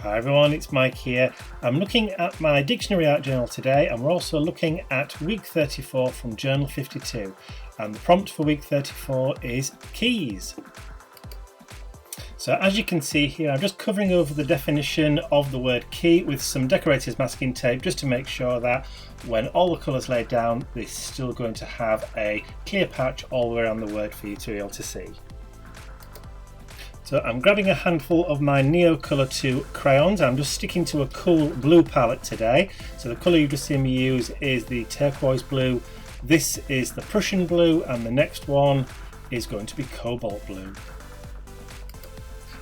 Hi everyone, it's Mike here. I'm looking at my dictionary art journal today, and we're also looking at week 34 from journal 52, and the prompt for week 34 is keys. So as you can see here, I'm just covering over the definition of the word key with some decorator's masking tape just to make sure that when all the colours laid down, it's still going to have a clear patch all the way around the word for you to be able to see. So I'm grabbing a handful of my Neo Colour 2 crayons. I'm just sticking to a cool blue palette today. So the colour you've just seen me use is the turquoise blue. This is the Prussian blue, and the next one is going to be cobalt blue.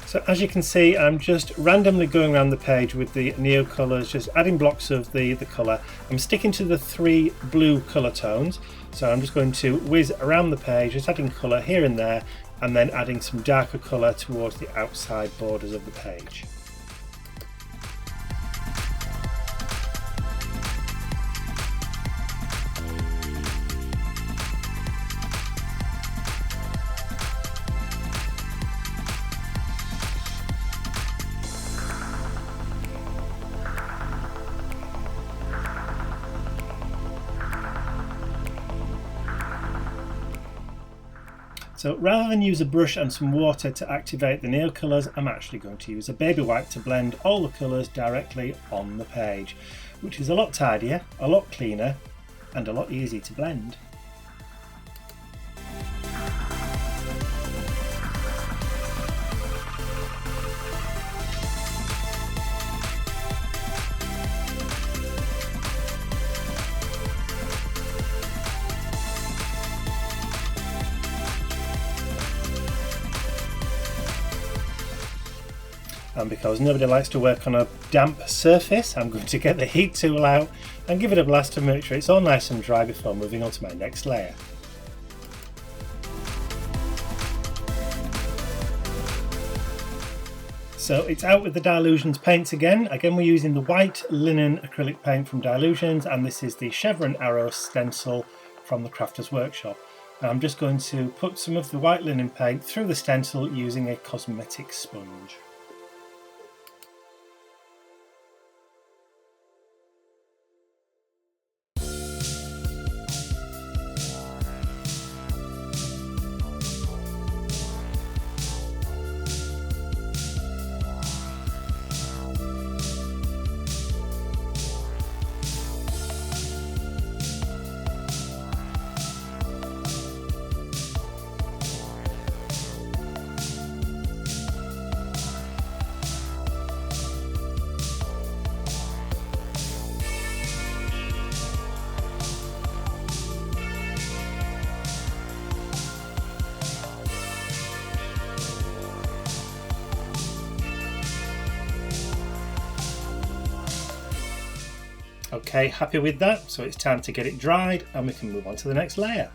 So as you can see, I'm just randomly going around the page with the Neo colours, just adding blocks of the colour. I'm sticking to the 3 blue colour tones, so I'm just going to whiz around the page, just adding colour here and there, and then adding some darker colour towards the outside borders of the page. So rather than use a brush and some water to activate the Neo colours, I'm actually going to use a baby wipe to blend all the colours directly on the page, which is a lot tidier, a lot cleaner, and a lot easier to blend. And because nobody likes to work on a damp surface, I'm going to get the heat tool out and give it a blast to make sure it's all nice and dry before moving on to my next layer. So it's out with the Dylusions paints again. Again, we're using the white linen acrylic paint from Dylusions, and this is the Chevron Arrow stencil from the Crafter's Workshop. And I'm just going to put some of the white linen paint through the stencil using a cosmetic sponge. Okay, happy with that, so it's time to get it dried and we can move on to the next layer.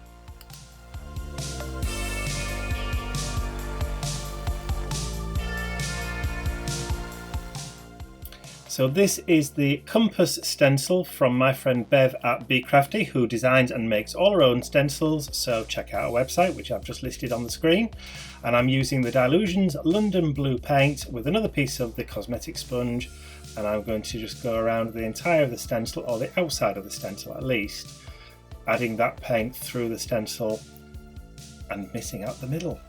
So this is the compass stencil from my friend Bev at Be Crafty, who designs and makes all her own stencils, so check out our website, which I've just listed on the screen. And I'm using the Dylusions London Blue paint with another piece of the cosmetic sponge, and I'm going to just go around the entire of the stencil, or the outside of the stencil at least, adding that paint through the stencil and missing out the middle.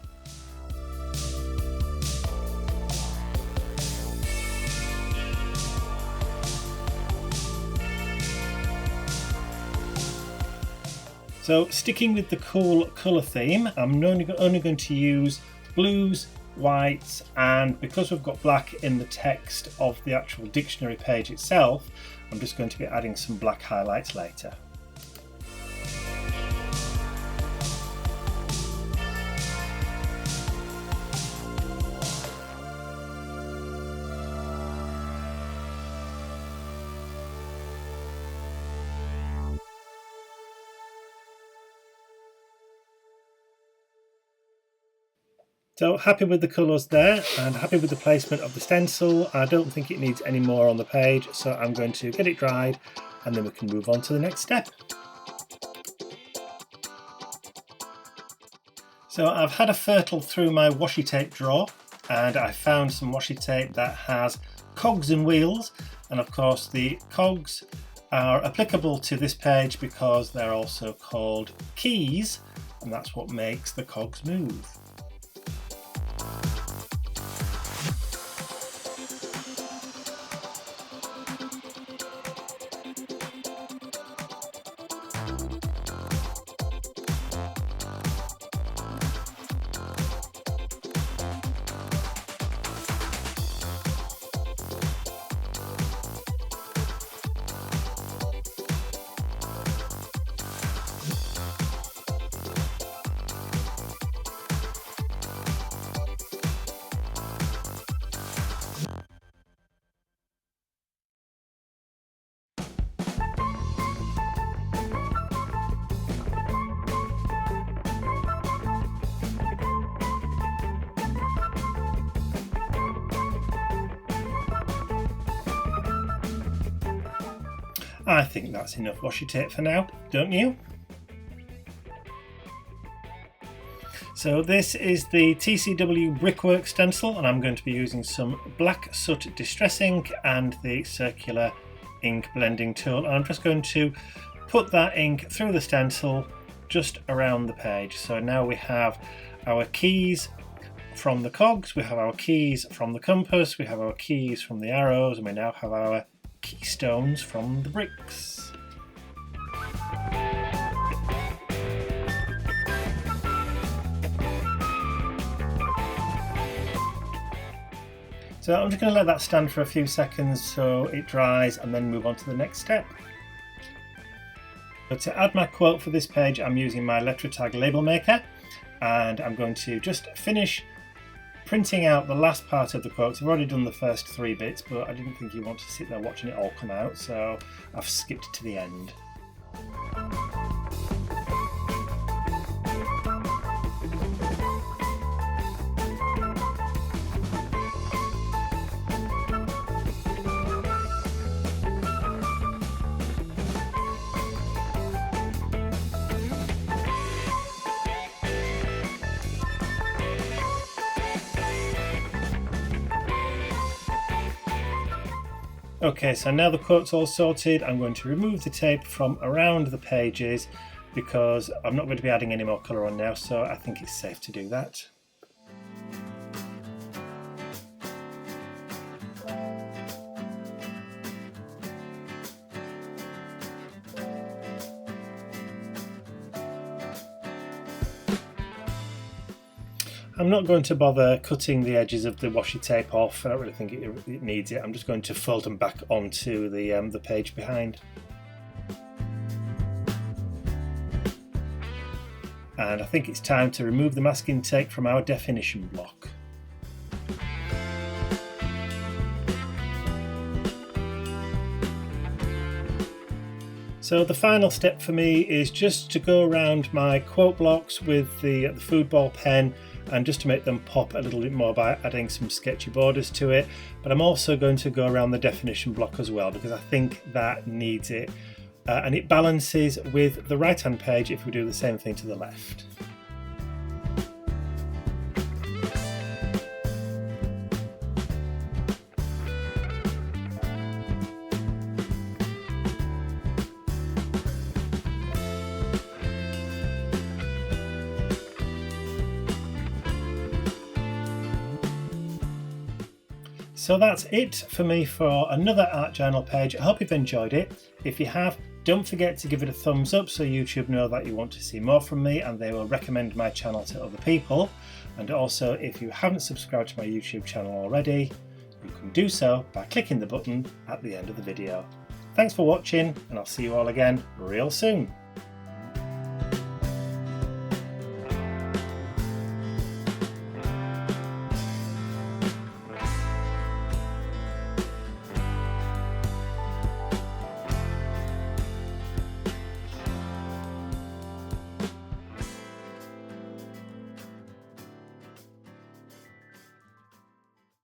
So sticking with the cool colour theme, I'm only going to use blues, whites, and because we've got black in the text of the actual dictionary page itself, I'm just going to be adding some black highlights later. So happy with the colours there and happy with the placement of the stencil. I don't think it needs any more on the page, so I'm going to get it dried and then we can move on to the next step. So I've had a fertile through my washi tape drawer and I found some washi tape that has cogs and wheels, and of course the cogs are applicable to this page because they're also called keys, and that's what makes the cogs move. I think that's enough washi tape for now, don't you? So this is the TCW brickwork stencil, and I'm going to be using some black soot distress ink and the circular ink blending tool, and I'm just going to put that ink through the stencil just around the page. So now we have our keys from the cogs, we have our keys from the compass, we have our keys from the arrows, and we now have our keystones from the bricks. So I'm just going to let that stand for a few seconds so it dries and then move on to the next step. So to add my quote for this page, I'm using my letter tag label maker, and I'm going to just finish printing out the last part of the quotes. I've already done the first 3 bits, but I didn't think you want to sit there watching it all come out, so I've skipped to the end. Okay, so now the quote's all sorted, I'm going to remove the tape from around the pages because I'm not going to be adding any more colour on now, so I think it's safe to do that. I'm not going to bother cutting the edges of the washi tape off. I don't really think it needs it. I'm just going to fold them back onto the page behind. And I think it's time to remove the masking tape from our definition block. So the final step for me is just to go around my quote blocks with the foodball pen, and just to make them pop a little bit more by adding some sketchy borders to it. But I'm also going to go around the definition block as well because I think that needs it, and it balances with the right hand page if we do the same thing to the left. So that's it for me for another art journal page. I hope you've enjoyed it. If you have, don't forget to give it a thumbs up so YouTube know that you want to see more from me and they will recommend my channel to other people. And also, if you haven't subscribed to my YouTube channel already, you can do so by clicking the button at the end of the video. Thanks for watching, and I'll see you all again real soon.